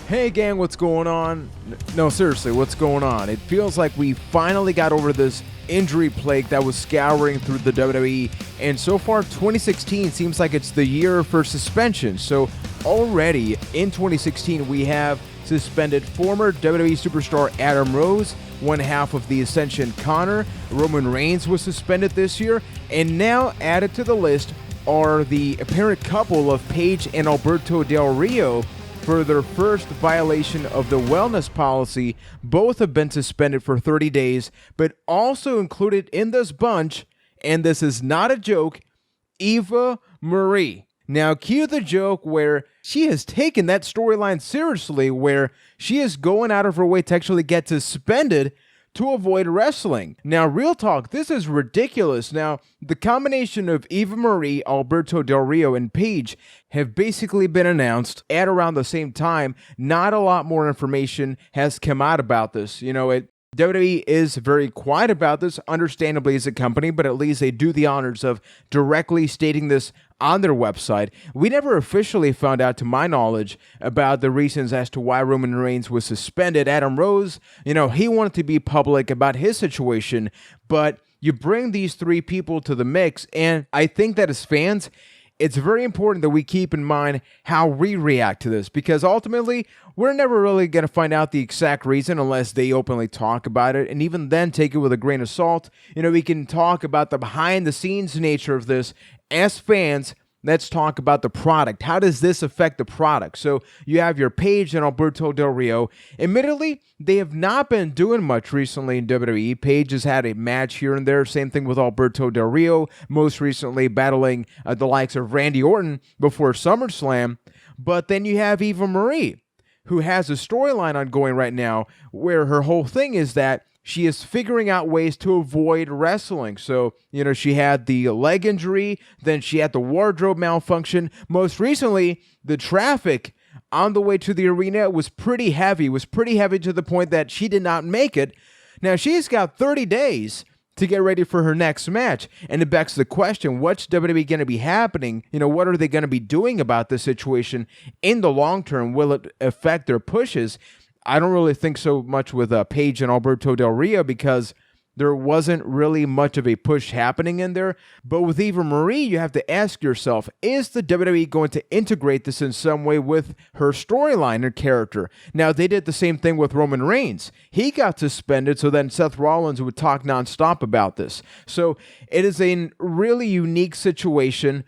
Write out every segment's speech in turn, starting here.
Hey gang, what's going on? No, seriously, what's going on? It feels like we finally got over this injury plague that was scouring through the WWE, and so far 2016 seems like it's the year for suspension. So already in 2016 we have suspended former WWE superstar Adam Rose, one half of the Ascension Connor. Roman Reigns was suspended this year, and now added to the list are the apparent couple of PAIGE and Alberto Del Rio for their first violation of the wellness policy. Both have been suspended for 30 days, but also included in this bunch, and this is not a joke, Eva Marie. Now, cue the joke where she has taken that storyline seriously, where she is going out of her way to actually get suspended to avoid wrestling. Now, real talk, this is ridiculous. Now, the combination of Eva Marie, Alberto Del Rio, and PAIGE have basically been announced at around the same time. Not a lot more information has come out about this. WWE is very quiet about this, understandably, as a company, but at least they do the honors of directly stating this on their website. We never officially found out, to my knowledge, about the reasons as to why Roman Reigns was suspended. Adam Rose, he wanted to be public about his situation, but you bring these three people to the mix, and I think that as fans, it's very important that we keep in mind how we react to this, because ultimately, we're never really going to find out the exact reason unless they openly talk about it, and even then, take it with a grain of salt. We can talk about the behind-the-scenes nature of this. As fans, let's talk about the product. How does this affect the product? So you have your PAIGE and Alberto Del Rio. Admittedly, they have not been doing much recently in WWE. PAIGE has had a match here and there. Same thing with Alberto Del Rio, most recently battling the likes of Randy Orton before SummerSlam. But then you have Eva Marie, who has a storyline ongoing right now where her whole thing is that she is figuring out ways to avoid wrestling. So, she had the leg injury, then she had the wardrobe malfunction. Most recently, the traffic on the way to the arena was pretty heavy. To the point that she did not make it. Now, she's got 30 days to get ready for her next match. And it begs the question, what's WWE going to be happening? What are they going to be doing about this situation in the long term? Will it affect their pushes? I don't really think so much with PAIGE and Alberto Del Rio, because there wasn't really much of a push happening in there. But with Eva Marie, you have to ask yourself, is the WWE going to integrate this in some way with her storyline or character? Now, they did the same thing with Roman Reigns. He got suspended, so then Seth Rollins would talk nonstop about this. So it is a really unique situation.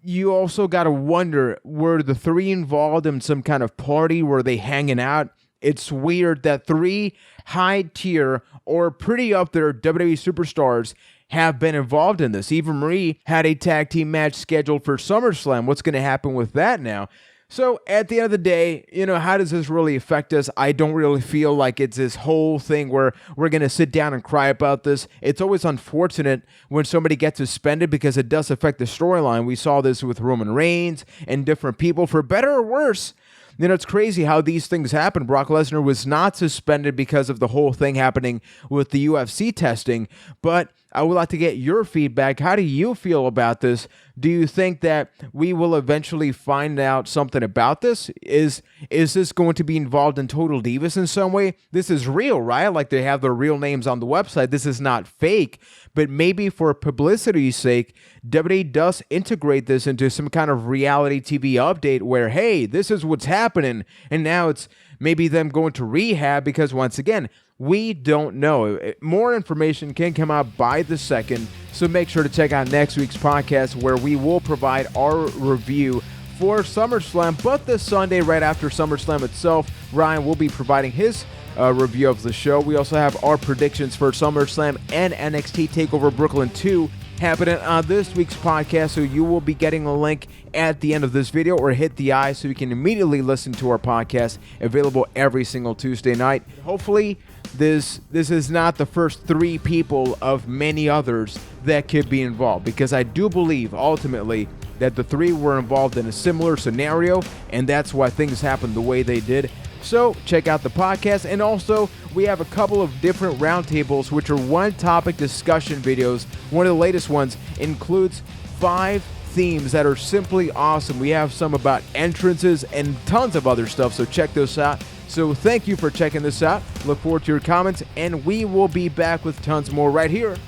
You also got to wonder, were the three involved in some kind of party? Were they hanging out? It's weird that three high-tier or pretty up there WWE superstars have been involved in this. Eva Marie had a tag team match scheduled for SummerSlam. What's going to happen with that now? So at the end of the day, how does this really affect us? I don't really feel like it's this whole thing where we're going to sit down and cry about this. It's always unfortunate when somebody gets suspended because it does affect the storyline. We saw this with Roman Reigns and different people, for better or worse. It's crazy how these things happen. Brock Lesnar was not suspended because of the whole thing happening with the UFC testing, but I would like to get your feedback. How do you feel about this? Do you think that we will eventually find out something about this? Is this going to be involved in Total Divas in some way? This is real, right? Like, they have their real names on the website. This is not fake, but maybe for publicity's sake, WWE does integrate this into some kind of reality TV update where, hey, this is what's happening, and now it's maybe them going to rehab, because once again, we don't know. More information can come out by the second, so make sure to check out next week's podcast where we will provide our review for SummerSlam. But this Sunday, right after SummerSlam itself, Ryan will be providing his review of the show. We also have our predictions for SummerSlam and NXT TakeOver Brooklyn 2 happening on this week's podcast, so you will be getting a link at the end of this video, or hit the I so you can immediately listen to our podcast, available every single Tuesday night. Hopefully this is not the first three people of many others that could be involved, because I do believe ultimately that the three were involved in a similar scenario, and that's why things happened the way they did. So check out the podcast, and also we have a couple of different roundtables, which are one-topic discussion videos. One of the latest ones includes 5 themes that are simply awesome. We have some about entrances and tons of other stuff, so check this out. So thank you for checking this out. Look forward to your comments, and we will be back with tons more right here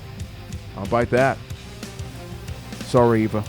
on Byte That. Sorry, Eva.